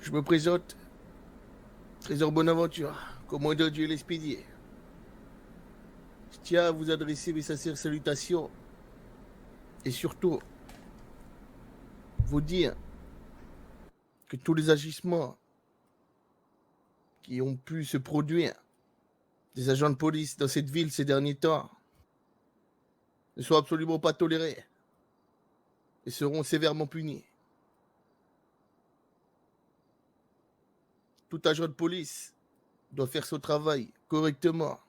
Je me présente, Trésor Bonaventure, commandant du LSPD. Je tiens à vous adresser mes sincères salutations et surtout vous dire que tous les agissements qui ont pu se produire des agents de police dans cette ville ces derniers temps ne sont absolument pas tolérés et seront sévèrement punis. Tout agent de police doit faire son travail correctement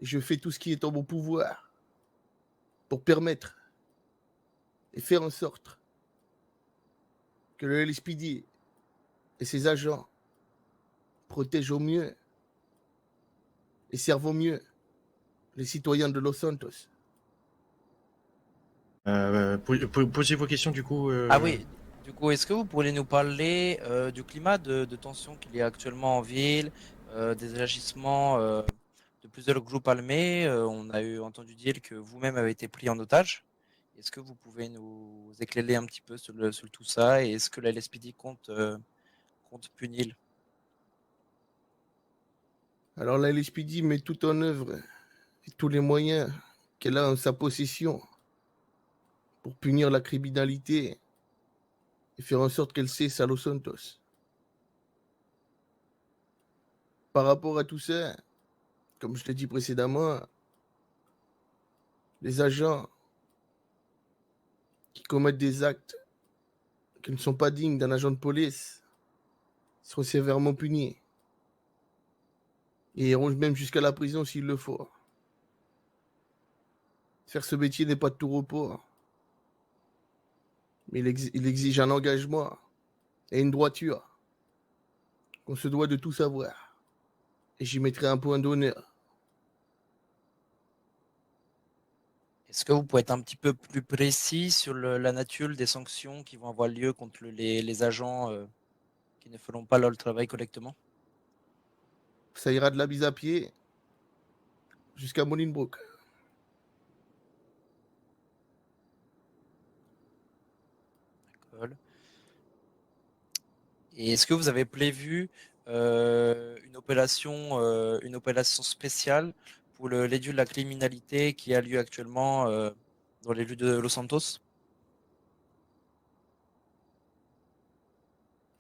et je fais tout ce qui est en mon pouvoir pour permettre et faire en sorte que le LSPD et ses agents protègent au mieux et servent au mieux les citoyens de Los Santos. Posez vos questions du coup. Ah oui, du coup, est-ce que vous pourriez nous parler du climat de tension qu'il y a actuellement en ville, des agissements de plusieurs groupes armés? On a entendu dire que vous-même avez été pris en otage. Est-ce que vous pouvez nous éclairer un petit peu sur tout ça et est-ce que la LSPD compte punir? Alors la LSPD met tout en œuvre et tous les moyens qu'elle a en sa possession pour punir la criminalité et faire en sorte qu'elle cesse à Los Santos. Par rapport à tout ça, comme je l'ai dit précédemment, les agents qui commettent des actes qui ne sont pas dignes d'un agent de police seront sévèrement punis et iront même jusqu'à la prison s'il le faut. Faire ce métier n'est pas de tout repos, mais il exige un engagement et une droiture qu'on se doit de tout savoir. Et j'y mettrai un point d'honneur. Est-ce que vous pouvez être un petit peu plus précis sur la nature des sanctions qui vont avoir lieu contre les agents qui ne feront pas leur travail correctement? Ça ira de la mise à pied jusqu'à Molinbrook. D'accord. Et est-ce que vous avez prévu une opération spéciale pour l'étude de la criminalité qui a lieu actuellement dans les rues de Los Santos?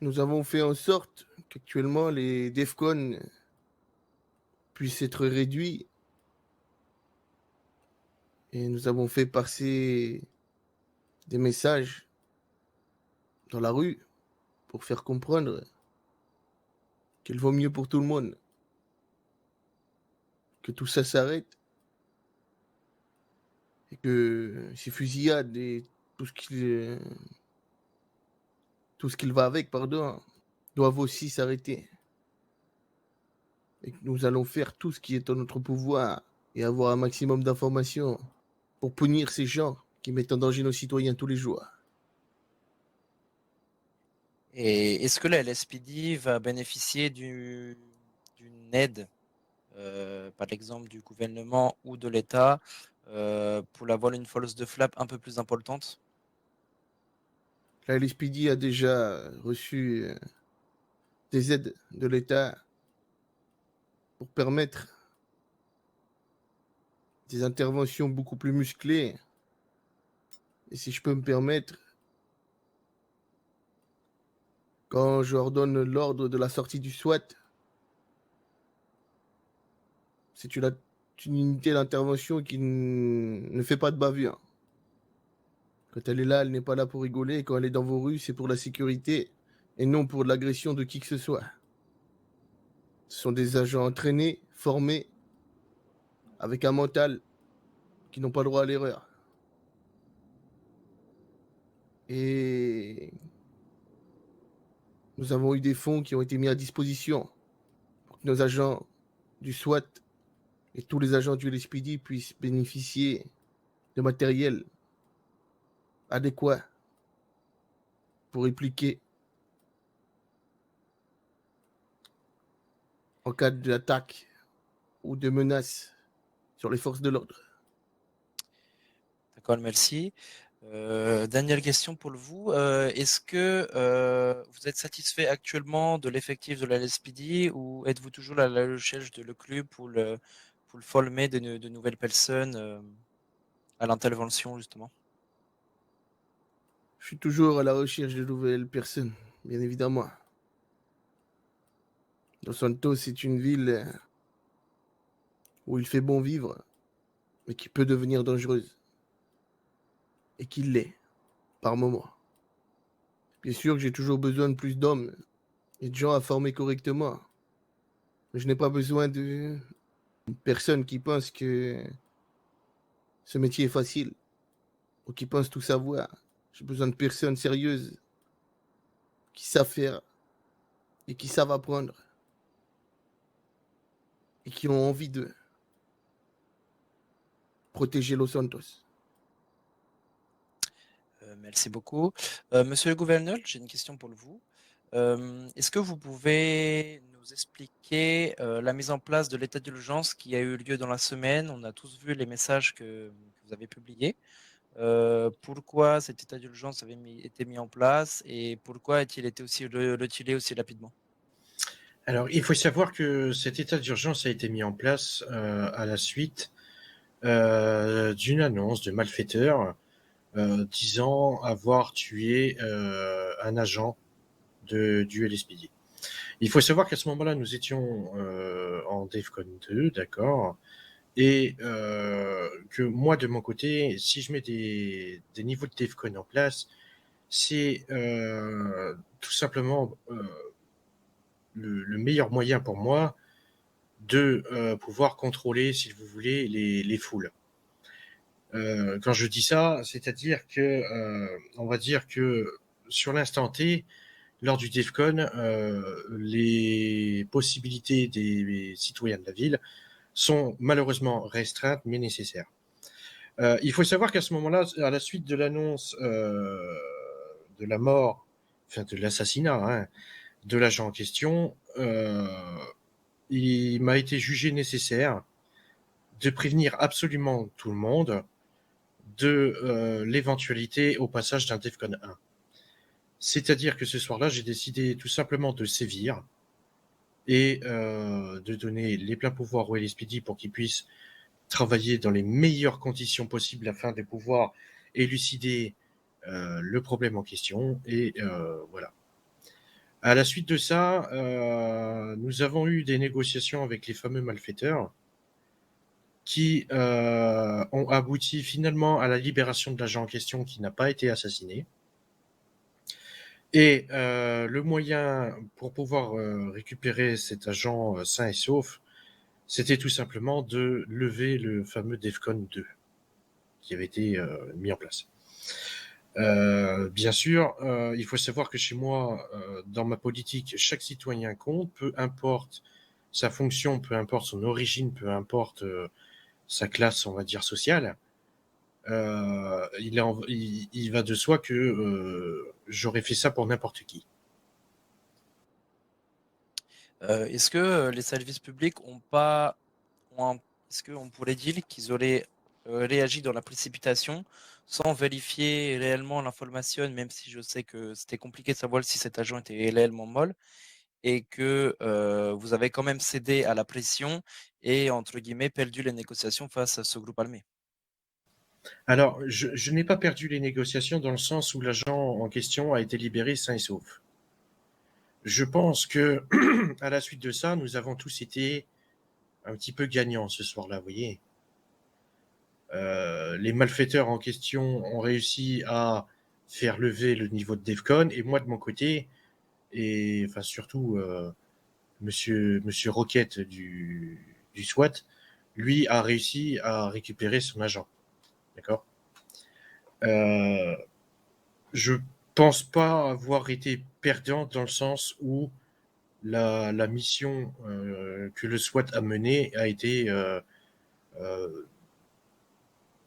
Nous avons fait en sorte qu'actuellement les DEFCON puissent être réduits et nous avons fait passer des messages dans la rue pour faire comprendre qu'il vaut mieux pour tout le monde que tout ça s'arrête et que ces fusillades et tout ce qu'il va avec, pardon, doivent aussi s'arrêter. Et que nous allons faire tout ce qui est en notre pouvoir et avoir un maximum d'informations pour punir ces gens qui mettent en danger nos citoyens tous les jours. Et est-ce que la LSPD va bénéficier d'une aide, par exemple du gouvernement ou de l'État, pour avoir une force de frappe un peu plus importante? La LSPD a déjà reçu des aides de l'État pour permettre des interventions beaucoup plus musclées. Et si je peux me permettre, quand je ordonne l'ordre de la sortie du SWAT, c'est une unité d'intervention qui ne fait pas de bavure. Quand elle est là, elle n'est pas là pour rigoler. Et quand elle est dans vos rues, c'est pour la sécurité et non pour l'agression de qui que ce soit. Ce sont des agents entraînés, formés, avec un mental qui n'ont pas le droit à l'erreur. Et nous avons eu des fonds qui ont été mis à disposition pour que nos agents du SWAT et tous les agents du LSPD puissent bénéficier de matériel adéquat pour répliquer en cas d'attaque ou de menace sur les forces de l'ordre. D'accord, merci. Dernière question pour vous. Est-ce que vous êtes satisfait actuellement de l'effectif de la LSPD ou êtes-vous toujours à la recherche de le club pour le former de nouvelles personnes à l'intervention justement? Je suis toujours à la recherche de nouvelles personnes, bien évidemment. Los Santos est une ville où il fait bon vivre, mais qui peut devenir dangereuse. Et qui l'est, par moments. Bien sûr que j'ai toujours besoin de plus d'hommes et de gens à former correctement. Mais je n'ai pas besoin de personnes qui pensent que ce métier est facile ou qui pensent tout savoir. J'ai besoin de personnes sérieuses qui savent faire et qui savent apprendre et qui ont envie de protéger Los Santos. Merci beaucoup. Monsieur le gouverneur, j'ai une question pour vous. Est-ce que vous pouvez nous expliquer la mise en place de l'état d'urgence qui a eu lieu dans la semaine? On a tous vu les messages que vous avez publiés. Pourquoi cet état d'urgence avait été mis en place et pourquoi a-t-il été aussi retiré aussi rapidement? Alors, il faut savoir que cet état d'urgence a été mis en place à la suite d'une annonce de malfaiteurs disant avoir tué un agent du LSPD. Il faut savoir qu'à ce moment-là, nous étions en DEFCON 2, d'accord, et que moi, de mon côté, si je mets des niveaux de DEFCON en place, c'est tout simplement le meilleur moyen pour moi de pouvoir contrôler, si vous voulez, les foules. Quand je dis ça, c'est-à-dire que, on va dire que sur l'instant T, lors du DEFCON, les possibilités des citoyens de la ville sont malheureusement restreintes, mais nécessaires. Il faut savoir qu'à ce moment-là, à la suite de l'annonce de la mort, enfin de l'assassinat de l'agent en question, il m'a été jugé nécessaire de prévenir absolument tout le monde de l'éventualité au passage d'un DEFCON 1. C'est-à-dire que ce soir-là, j'ai décidé tout simplement de sévir et de donner les pleins pouvoirs au LSPD pour qu'ils puissent travailler dans les meilleures conditions possibles afin de pouvoir élucider le problème en question. Et voilà. À la suite de ça, nous avons eu des négociations avec les fameux malfaiteurs qui ont abouti finalement à la libération de l'agent en question qui n'a pas été assassiné. Et le moyen pour pouvoir récupérer cet agent sain et sauf, c'était tout simplement de lever le fameux DEFCON 2 qui avait été mis en place. Bien sûr, il faut savoir que chez moi, dans ma politique, chaque citoyen compte, peu importe sa fonction, peu importe son origine, peu importe sa classe, on va dire, sociale. Il va de soi que j'aurais fait ça pour n'importe qui. Est-ce que les services publics ont pas, est-ce qu'on pourrait dire qu'ils auraient réagi dans la précipitation sans vérifier réellement l'information, même si je sais que c'était compliqué de savoir si cet agent était réellement molle, et que vous avez quand même cédé à la pression et, entre guillemets, perdu les négociations face à ce groupe armé? Alors, je n'ai pas perdu les négociations dans le sens où l'agent en question a été libéré sain et sauf. Je pense que, à la suite de ça, nous avons tous été un petit peu gagnants ce soir-là, vous voyez. Les malfaiteurs en question ont réussi à faire lever le niveau de DEFCON et moi de mon côté, et enfin surtout monsieur Roquette du SWAT, lui a réussi à récupérer son agent. D'accord. Je pense pas avoir été perdant dans le sens où la mission que le SWAT a menée euh,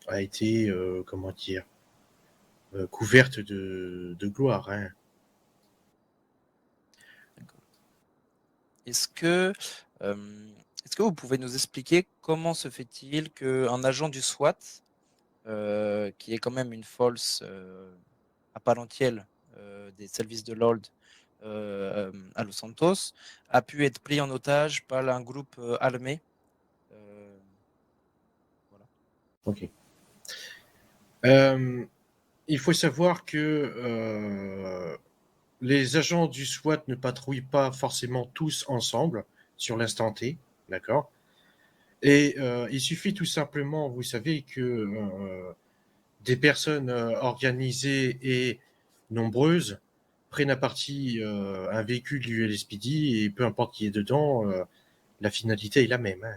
a été comment dire, couverte de gloire. Hein. D'accord. Est-ce que, euh, est-ce que vous pouvez nous expliquer comment se fait-il qu'un agent du SWAT qui est quand même une force à part entière des services de l'ordre à Los Santos, a pu être pris en otage par un groupe armé. Voilà. Ok. Il faut savoir que les agents du SWAT ne patrouillent pas forcément tous ensemble sur l'instant T, d'accord? Et il suffit tout simplement, vous savez, que des personnes organisées et nombreuses prennent à partie un véhicule du LSPD et peu importe qui est dedans, la finalité est la même, hein.